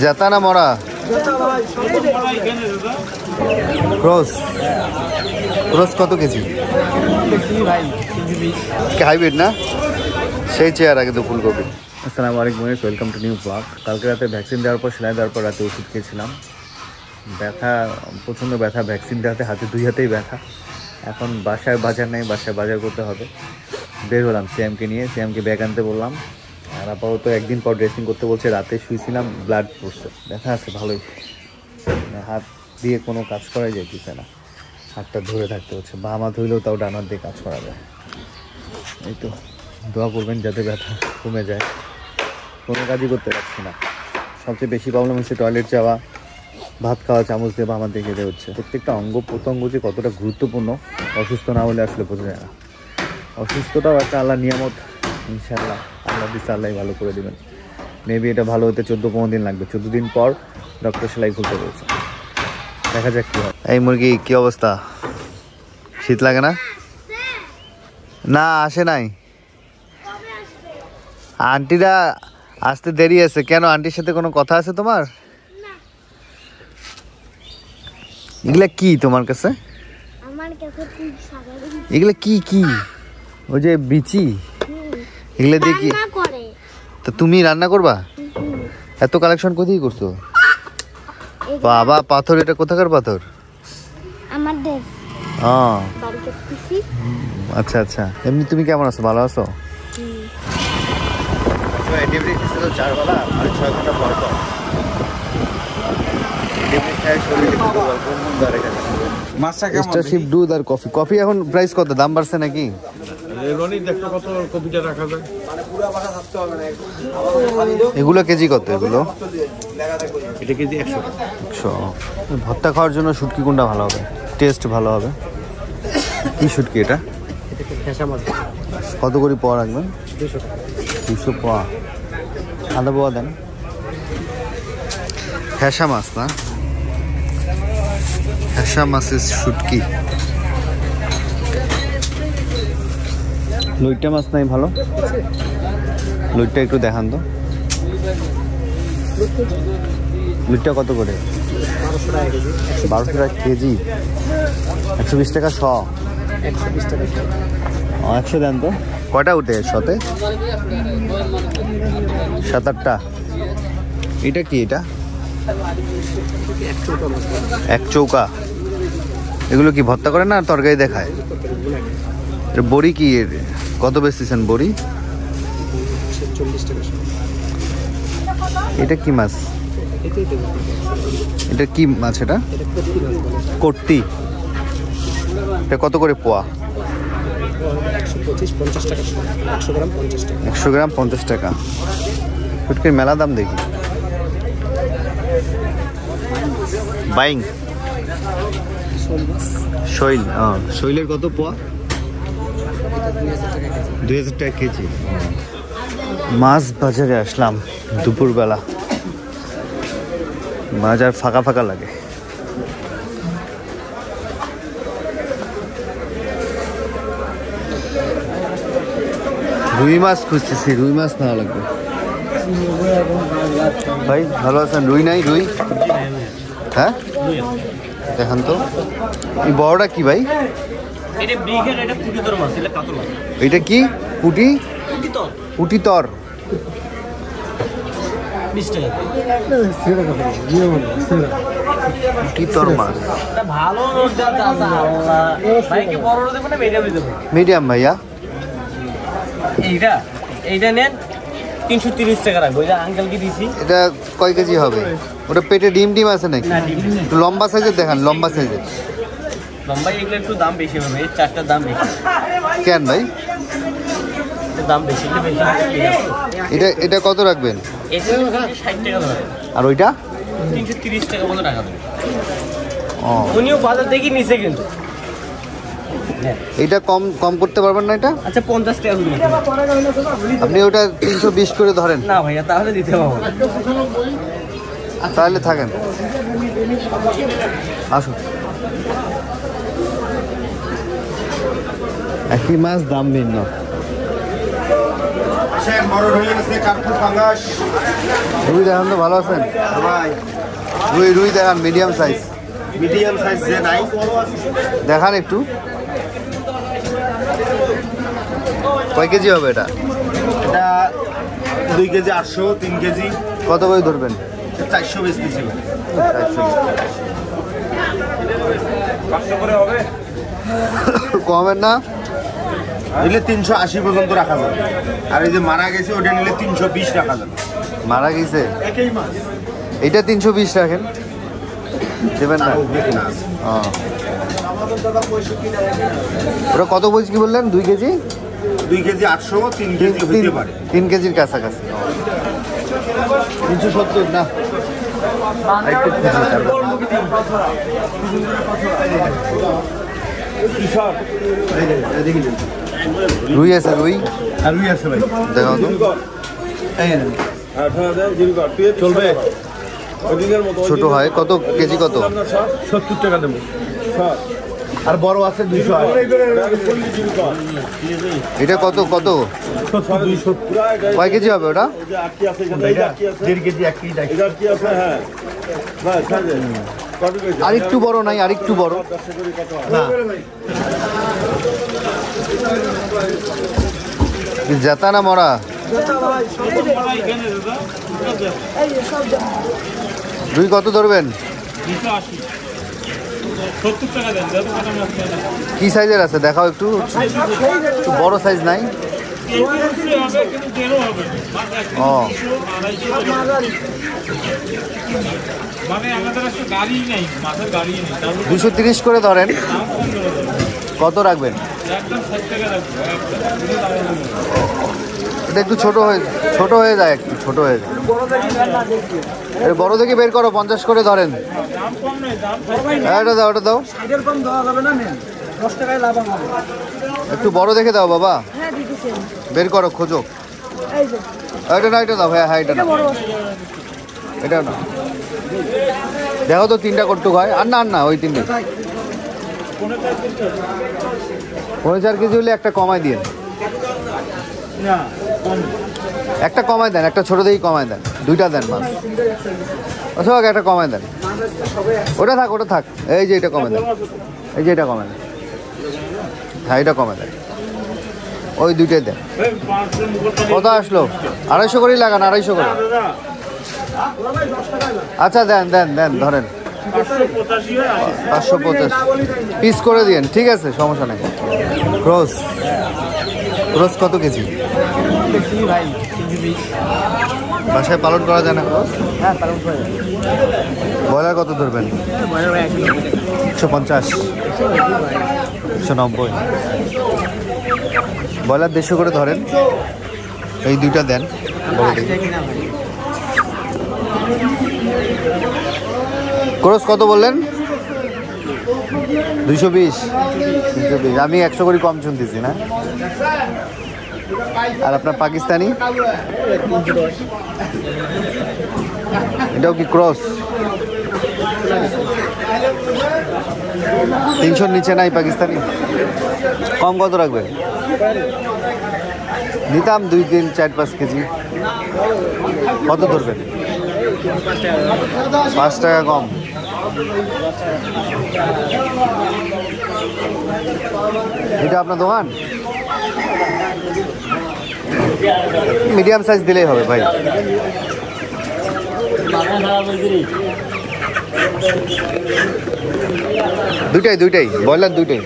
জেতা না মরা? ক্রস ক্রস কত কেজি? হাইব্রিড না? সেই চেয়ার আগে তো ফুলকপি। আসসালামু আলাইকুম, ওয়েলকাম টু নিউ ব্লগ। কালকে রাতে ভ্যাকসিন দেওয়ার পর সেলাই দেওয়ার পর রাতে ওষুধ খেয়েছিলাম। ব্যথা, প্রচণ্ড ব্যথা, ভ্যাকসিন দেওয়াতে হাতে দুই হাতেই ব্যথা। এখন বাসায় বাজার নেই, বাসায় বাজার করতে হবে। বের হলাম সিএমকে নিয়ে, সিএমকে ব্যাগ আনতে বললাম। আর আপাতত একদিন পর ড্রেসিং করতে বলছে। রাতে শুয়েছিলাম, ব্লাড পড়ছে, ব্যথা আছে ভালোই। হাত দিয়ে কোনো কাজ করা যাইতেছে না, হাতটা ধরে থাকতে হচ্ছে। বাম হাত হইলেও তাও ডান হাত দিয়ে কাজ করা যায়। এই তো দোয়া করবেন যাতে ব্যথা কমে যায়। কোনো কাজই করতে পারছি না। সবচেয়ে বেশি প্রবলেম হচ্ছে টয়লেট যাওয়া, ভাত খাওয়া চামচ দিয়ে আমার দিকে খেতে হচ্ছে। প্রত্যেকটা অঙ্গ প্রত্যঙ্গ যে কতটা গুরুত্বপূর্ণ, অসুস্থ না হলে আসলে বোঝা যায় না। অসুস্থতাও একটা আল্লাহ নিয়ামত, ইনশাআল্লাহ আল্লাহ দিচ্ছে, আল্লাহ ভালো করে দেবেন। মেবি এটা ভালো হতে 14-15 দিন লাগবে। 14 দিন পর ডক্টর সেলাই খুলতে বলছে, দেখা যাক কি হয়। এই মুরগি কি অবস্থা? শীত লাগে না? না আসে নাই। আন্টিরা আসতে দেরি আছে কেন? আন্টির সাথে কোনো কথা আছে তোমার? এগুলা কি তোমার কাছে? এগুলা কি কি? ওই যে বিচি, এগুলা দিয়ে কি? তো তুমি রান্না করবা? এত কালেকশন কোথায় করছো? বাবা, পাথর, এটা কোথাকার পাথর? আমাদের আচ্ছা আচ্ছা। এমনি তুমি কেমন আছো? ভালো আছো? চারবেলা আর 6 ঘন্টা পর পর দুধ আর কফি। কফি এখন প্রাইস কত? দাম বাড়ছে নাকি? এগুলো কেজি কত? এগুলো এটা কেজি 100। ভর্তা খাওয়ার জন্য শুটকি কোনটা ভালো হবে? টেস্ট ভালো হবে? কি শুটকি এটা? কত করে পোয়া রাখবেন? 200 পোয়া। আদা পোয়া দেন। ফ্যাসা মাছ না? ফ্যাসা মাছের শুটকি। লইট্টা মাছ নাই ভালো? লইট্টা একটু দেখান তো। লইট্টা কত করে? 1200 টাকা কেজি। 120 টাকা শ। 100 দেন তো। কয়টা উঠে শতে? 7-8টা। এটা কি? এটা এক চৌকা। এগুলো কি ভর্তা করে না তরকারি দেখায়? বড়ি কি কত বেচতেছেন বড়ি? 40 টাকা। এটা কি মাছ? এটা কি মাছ? এটা কর্তি। এটা কত করে পোয়া? 125-50 টাকা। 100 গ্রাম 50 টাকা। 100 গ্রাম 50 টাকা। শুটকির মেলা দাম দেখি। বাইং শৈল। শৈলের কত পোয়া? 2000 টাকা কেজি। মাছ বাজারে আসলাম দুপুরবেলা। বাজার ফাঁকা ফাঁকা লাগে। রুই মাছ খুঁজতেছি, রুই মাছ নেওয়া লাগবে। ভাই ভালো আছেন? রুই নাই? রুই হ্যাঁ দেখান তো। এই বড়টা কি ভাই? এটা কি? পুটি? পুটি তর। 20 টাকা। পুটি তর মাছ। মিডিয়াম ভাইয়া। এইটা নেন 330 টাকা রাখবো। আঙ্কেলকে দিছি। এটা কয় কেজি হবে? ওটা পেটে ডিম ডিম আছে নাকি? লম্বা সাইজের দেখান, লম্বা সাইজের। লম্বা এগুলো একটু দাম বেশি হবে। এই চারটার দাম বেশি। কেন ভাই? দাম বেশি। এটা এটা কত রাখবেন? এটা 60 টাকা ধরে। আর ওইটা 330 টাকা মতো টাকা দেবে। উনিও বাজার দেখি নিচে কিন্তু। এটা কম কম করতে পারবেন না? এটা আচ্ছা 50 টাকা করে। আপনি ওটা 320 করে ধরেন। না ভাইয়া তাহলে দিতে পারবো না। তাহলে থাকেন, আসুন। একই মাছ দাম ভিন্ন। আসেন বড় রুই আছে, কার্পু পাঙ্গাস। রুই দেখান তো, ভালো আছেন? ভাই রুই দেখান, মিডিয়াম সাইজ মিডিয়াম সাইজ যে নাই দেখান একটু। কয় কেজি হবে এটা? এটা 2 কেজি 800, 3 কেজি কত করে ধরবেন? 400 বেচতেছি। 400 কমেন না? নিলে 380 পর্যন্ত রাখা যাবে। আর এই যে মারা গেছে ওটা নিলে 320 রাখা যাবে। মারা গেছে একই মাছ। এইটা 320 রাখেন, দেবেন না? ওটা কত বলছি কি বললেন? 2 কেজি? 2 কেজি 800, 3 কেজি হতে পারে। 3 কেজির কাছাকাছি। 370 না? আরেকটু খুঁজি তারপর। রুই আছে? রুই আর রুই আছে ভাই। দেখাও তো। চলবে। ছোট হয় কত কেজি? কত? 70 টাকা দেবো। আর বড় আছে 200। এটা কত কত? 270। কয় কেজি হবে ওটা? 1.5 কেজি 1 কেজি। আরেকটু বড় নাই? আরেকটু বড়? জেতা না মরা? রুই কত ধরবেন? 70 টাকা দেন। কি সাইজের আছে দেখাও একটু। একটু বড় সাইজ নাই? ও মানে আমাদের একটা গাড়ি নেই, মাছের গাড়ি নেই। 230 করে ধরেন। কত রাখবেন? একদম 60 টাকা রাখবো। এটা একটু ছোট হয়ে যায়, একটু ছোট হয়ে যায়। এর বড় দেখে বের করো, 50 করে ধরেন। দাম কম নেই, দাম ওটা দাও, ওটা দাও। কম দেওয়া যাবে না, নেন 10 টাকায় লাভ হবে। একটু বড় দেখে দাও বাবা, বের করো, খোঁজো। এটা না, এটা দাও। হ্যাঁ এটা না, এটা না। দেখো তো 3টা কটুক হয়। আর না ওই 3টে 4 কেজি হলে একটা কমায় দিন। একটা কমায় দেন, একটা ছোট দেখি কমায় দেন। 2টা দেন মাছ। আচ্ছা একটা কমায় দেন। ওটা থাক। এই যে এটা কমায় দেন, এই যে এটা কমায় দেন। হ্যাঁ এটা কমায় দেন, ওই 2টাই দেন। কত আসলো? 250 করেই লাগান, 250 করে। আচ্ছা দেন ধরেন 585 পিস করে দিন। ঠিক আছে, সমস্যা নেই। ক্রস কত কেজি? বাসায় পালন করা যায় না ক্রস? হ্যাঁ, পালন করে। ব্রয়লার কত ধরবেন? 150, 190। ব্রয়লার 150 করে ধরেন। এই 2টা দেন। ক্রস কত বললেন? 220। আমি 100 করে কম শুনতেছি না? আর আপনার পাকিস্তানি এটাও কি ক্রস? 300 নিচে নাই পাকিস্তানি? কম কত রাখবেন? নিতাম 2, 3, 4, 5 কেজি। কত ধরবেন? 5 টাকা কম। এটা আপনার দোকান? মিডিয়াম সাইজ দিলেই হবে ভাই। দুইটাই ব্রয়লার 2টাই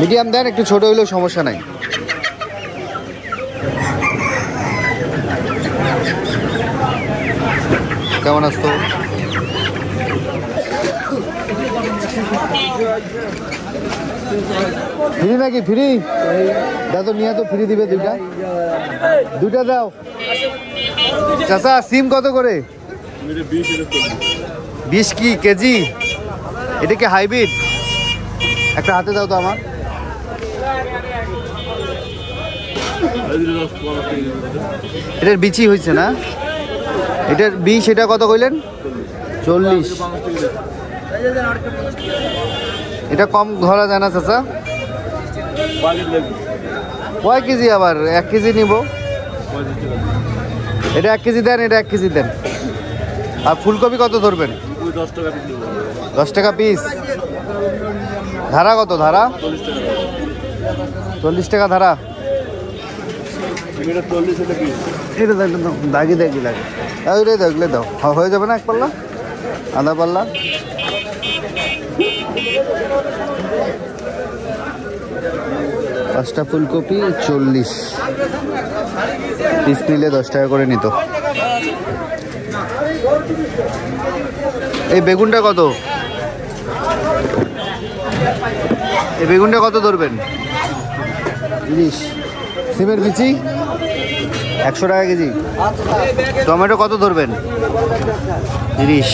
মিডিয়াম দেন, একটু ছোট হইলেও সমস্যা নাই। কেমন আসতো? ফ্রি নাকি? ফ্রি দাও তো, নিয়ে তো ফ্রি দিবে। 2টা দাও। চাচা সিম কত করে? 20 কি কেজি? এটা কি হাইব্রিড? একটা হাতে দাও তো আমার। এটার বিচি হয়েছে না? এটার বিষ। এটা কত কইলেন? 40। এটা কম ধরা যায় না চাচা? কয় কেজি আবার 1 কেজি নিব। এটা 1 কেজি দেন, এটা 1 কেজি দেন। আর ফুলকপি কত ধরবেন? 10 টাকা পিস। ধারা কত? ধারা 40 টাকা ধারা। এটা দাও, দাগি দাগি লাগে। ওইটাই দাও, এগুলো দাও। হয়ে যাবে না এক পাল্লা? আধা পাল্লা। পাঁচটা ফুলকপি 40 পিস নিলে 10 টাকা করে নিত। এই বেগুনটা কত? এই বেগুনটা কত ধরবেন? 30। সিমের বিচি 100 টাকা কেজি। টমেটো কত ধরবেন? 30।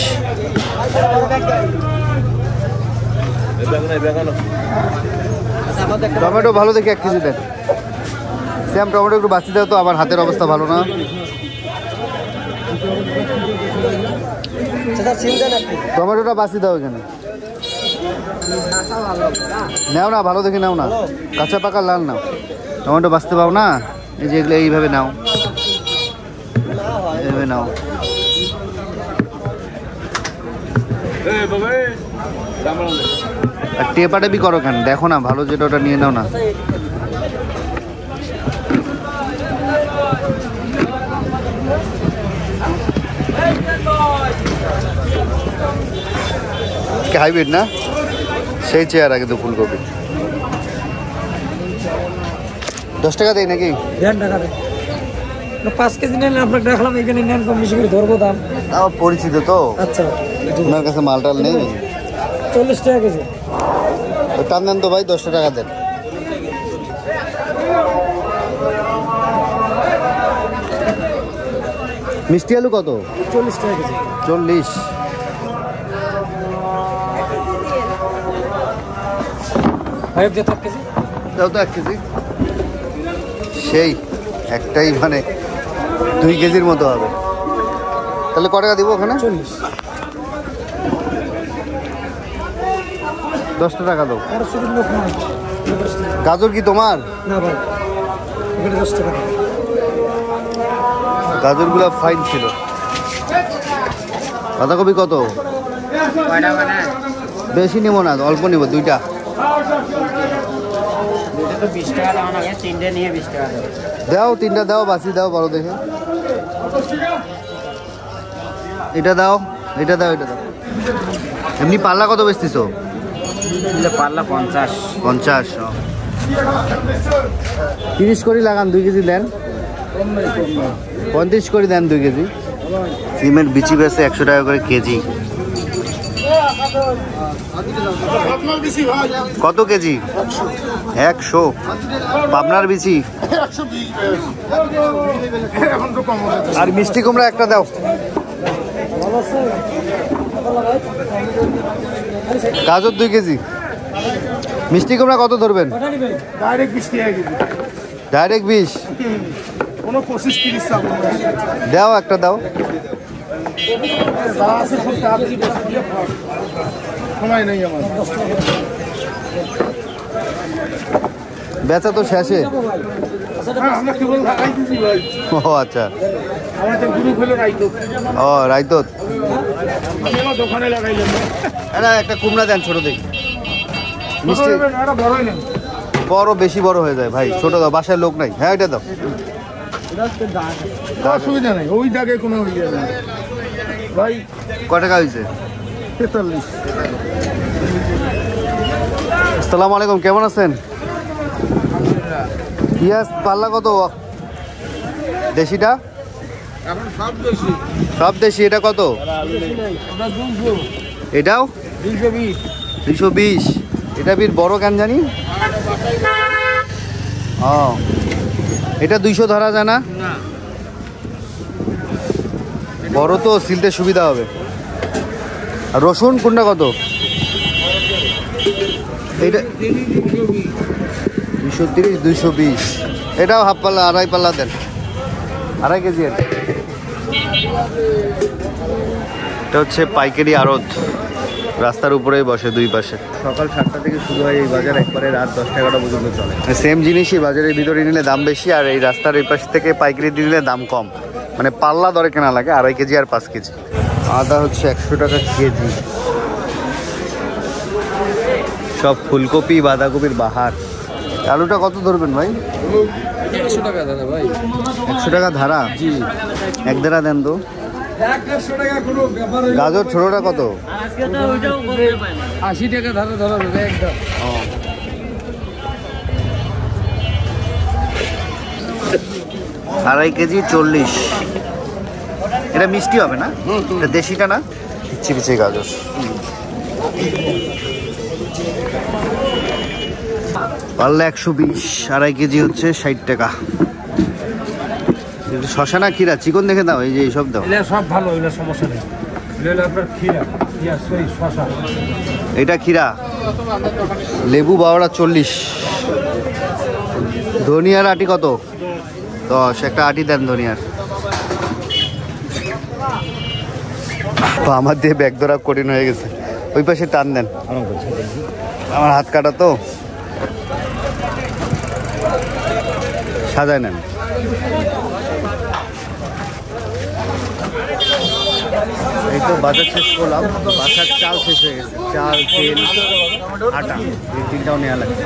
টমেটো ভালো দেখে 1 কেজি দেন। শ্যাম টমেটো একটু বাঁচিয়ে দাও তো, আমার হাতের অবস্থা ভালো না। টমেটোটা বাঁচিয়ে দাও এখানে। নাও না, ভালো দেখে নাও না, কাঁচা পাকা লাল নাও। টমেটো বাঁচতে পাও না, এই যে এগুলো এইভাবে নাও, এইভাবে নাও। আর টেপাটেপি করো কেন? দেখো না ভালো যেটা, ওটা নিয়ে নাও না। হাইব্রিড না, সেই চেয়ারা কিন্তু ফুলকপি 10 টাকা দেয় নাকি? 10 টাকা দেয়। 5 কেজি নেন, আপনাকে দেখলাম এখানে নেন, কম বেশি করে ধরবো দাম। আমার পরিচিত তো। আচ্ছা, আপনার কাছে মালটাল নেই? 40 টাকা কেজি। টান দেন তো ভাই, 10 টাকা দেন। মিষ্টি আলু কত? 40 টাকা কেজি। 40। ভাই দিয়ে 1 কেজি দাও তো 1 কেজি। সেই একটাই মানে 2 কেজির মতো হবে। তাহলে ক টাকা দিব ওখানে? 40। 10 টাকা দাও। আর শুধু লোক নয়। গাজর কি তোমার? না ভাই, এখানে 10 টাকা। গাজরগুলো ফাইন ছিল। বাঁধাকপি কত? বেশি নিব না, অল্প নিব, 2টা। দাও 3টা দাও, বাসি দাও, বড় দেখে। এটা দাও, এটা দাও, এটা দাও। এমনি পাল্লা কত বেচতেছো? পাল্লা 50। 50। 30 করে লাগান, 2 কেজি দেন। 35 করে দেন 2 কেজি। সিমের বিচি বেচে 100 টাকা করে কেজি। কত কেজি? 100। পাবনার বিচি। আর মিষ্টি কুমড়া একটা দাও। গাজর 2 কেজি। মিষ্টি কুমড়া কত ধরবেন? ডাইরেক্ট 20 টাকা কেজি। ডাইরেক্ট 20? কোনো 25-30 টাকা দাও, একটা দাও। সময় নেই আমার। বেচা তো শেষে। আমরা কেবল লাগাই দিছি ভাই। ও আচ্ছা, আমাদের গ্রুপ হলো রাইতো। ও রাইতত। আমি আমার দোকানে লাগাইলাম। এটা একটা কুমড়া দেন, ছোট দেখি। মিষ্টি এটা বড়ই নেন। বড় বেশি বড় হয়ে যায় ভাই, ছোট দাও, বাসায় লোক নাই। হ্যাঁ এটা দাও। অসুবিধা নেই, ওই দাগে কোনো ইয়ে নেই ভাই। ক টাকা হয়েছে? 43। আসসালামু আলাইকুম, কেমন আছেন? পিঁয়াজ পাল্লা কত? দেশিটা? সব দেশি। এটা কত? এটাও 220। এটা বীর বড় কেন জানি। ও, এটা 200 ধরা যায় না? বড় তো সিলতে সুবিধা হবে। আর রসুন কোনটা কত? এটা 230, 220। এটাও হাফ পাল্লা, আড়াই পাল্লা দেন, 2.5 কেজি। এটা হচ্ছে পাইকারি আড়ত। রাস্তার উপরেই বসে দুই পাশে। সকাল 7টা থেকে শুরু হয় এই বাজার, একবারে রাত 10-11টা পর্যন্ত চলে। সেম জিনিসই বাজারের ভিতরে নিলে দাম বেশি, আর এই রাস্তার এই পাশ থেকে পাইকারি দিলে দাম কম, মানে পাল্লা দরে কেনা লাগে 2.5 কেজি আর 5 কেজি। আদা হচ্ছে 100 টাকা কেজি। সব ফুলকপি বাঁধাকপির বাহার। আলুটা কত ধরবেন ভাই? 100 টাকা দাদা ভাই। 100 টাকা ধারা? জি। এক ধারা দেন তো। 100 টাকা কোনো ব্যাপার। গাজর ছোটটা কত? 80 টাকা ধারা ধরা যাবে একদম। 2.5 কেজি 40। এটা মিষ্টি হবে না? এটা দেশিটা না? পিচ্ছি পিচ্ছি গাজর। পাল্লা 120, 2.5 কেজি হচ্ছে 60 টাকা। শশা না ক্ষীরা? চিকন দেখে দাও, এই যে এইসব দাও। এটা সব ভালো, এটা সমস্যা নেই। এটা আপনার ক্ষীরা, সরি শশা। এটা ক্ষীরা। লেবু 40। ধনিয়ার আটি কত? 10। একটা আটি দেন ধনিয়ার। আমার দিয়ে ব্যাগ ধরা কঠিন হয়ে গেছে, ওই পাশে টান দেন, আমার হাত কাটা তো। সাজায় নেন। এই তো বাজার শেষ করলাম, বাসার চাল শেষ হয়ে গেছে। চাল, তেল, আটা, এই তিনটাও নেওয়া লাগছে।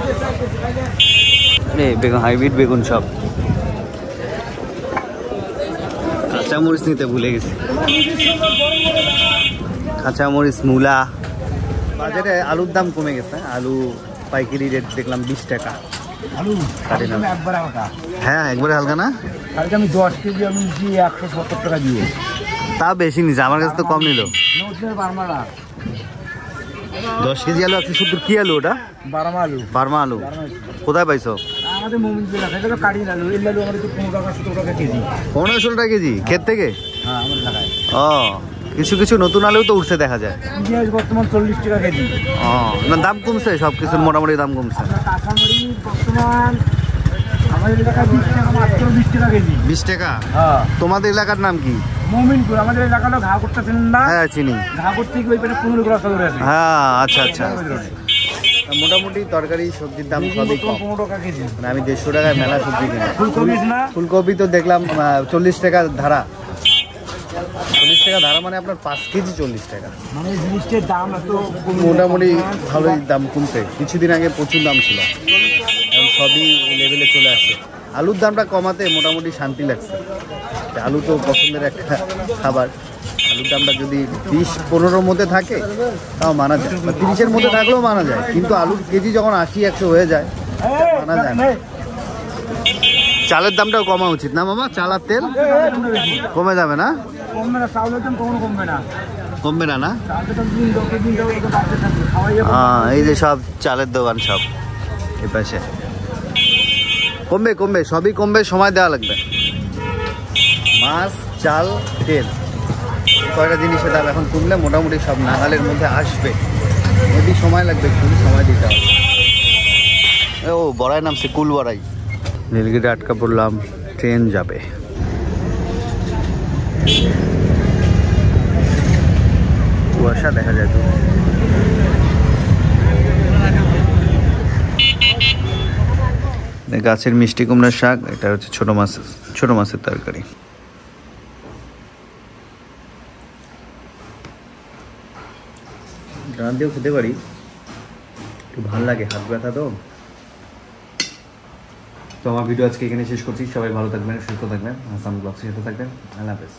বেগুন, হাইব্রিড বেগুন সব। কাঁচামরিচ নিতে ভুলে গেছি, কাঁচামরিচ, মূলা। বাজারে আলুর দাম কমে গেছে। আলু পাইকারি রেট দেখলাম 20 টাকা। আলু একবার হালকা। হ্যাঁ, একবারে হালকা না? কালকে আমি 10 কেজি আলু নিয়েছি 170 টাকা দিয়ে। তা বেশি নিছে, আমার কাছে তো কম নিল। 10 কেজি আলু 170। কি আলু ওটা? বার্মা আলু। বার্মা আলু। কোথায় পাইছো? আমাদের মোমিনপুর এলাকায়। এটা কাটি আলু। এই আলু আমাদের 15 টাকা 17 টাকা কেজি। 15-16 টাকা কেজি ক্ষেত থেকে? হ্যাঁ, আমাদের এলাকায়। ও, কিছু কিছু নতুন আলু তো উঠছে দেখা যায়। পেঁয়াজ বর্তমান 40 টাকা কেজি। ও না, দাম কমছে, সব কিছুর মোটামুটি দাম কমছে। কাঁচামরিচ বর্তমান আমাদের এলাকায় 20 টাকা, মাত্র 20 টাকা কেজি। 20 টাকা? হ্যাঁ। তোমাদের এলাকার নাম কি? মোমিনপুর। আমাদের এলাকাটা ঘা করতেছেন না? হ্যাঁ, চিনি। ঘা করতে গিয়ে ওই পেটে 15 টাকা করে আছে। হ্যাঁ, আচ্ছা আচ্ছা। মোটামুটি তরকারি সবজির দাম সবই কম। 15 টাকা কেজি। মানে আমি 150 টাকায় মেলা সবজি কিনি। ফুলকপি না? ফুলকপি তো দেখলাম 40 টাকা ধারা। 40 টাকা ধারা মানে আপনার 5 কেজি 40 টাকা। মানে জিনিসটার দাম এত মোটামুটি ভালোই দাম কমছে। কিছুদিন আগে প্রচুর দাম ছিল, এখন সবই লেভেলে চলে আসছে। আলুর দামটা কমাতে মোটামুটি শান্তি লাগছে। আলু তো পছন্দের একটা খাবার। আলুর দামটা যদি 20-15-র মধ্যে থাকে তাও মানা যায়, 30-এর মধ্যে থাকলেও মানা যায়, কিন্তু আলুর কেজি যখন 80-100 হয়ে যায় মানা যায় না। চালের দামটাও কমা উচিত না মামা? চাল আর তেল কমে যাবে না? কমবে না, চাউলের দাম কখনো কমবে না। কমবে না না? চালটা তো দিন বাড়তে থাকবে। হ্যাঁ, এই যে সব চালের দোকান সব এই পাশে। কমবে কমবে, সবই কমবে, সময় দেওয়া লাগবে। মাছ, চাল, তেল, কয়টা জিনিসের দাম এখন কমলে মোটামুটি সব নাগালের মধ্যে আসবে। যদি সময় লাগবে, একটু সময় দিতে হবে। ও বড়াই নামছে, কুল বড়াই। নীলগিরি আটকা পড়লাম, ট্রেন যাবে। কুয়াশা দেখা যায় তো। গাছের মিষ্টি কুমড়ার শাক, এটা হচ্ছে ছোট মাছের তরকারি। ডান দিয়েও খেতে পারি, একটু ভালো লাগে, হাত ব্যথা তো। আমার ভিডিও আজকে এখানে শেষ করছি। সবাই ভালো থাকবেন, সুস্থ থাকবেন, হাসান ব্লগসের সাথে থাকবেন। আল্লাহ হাফেজ।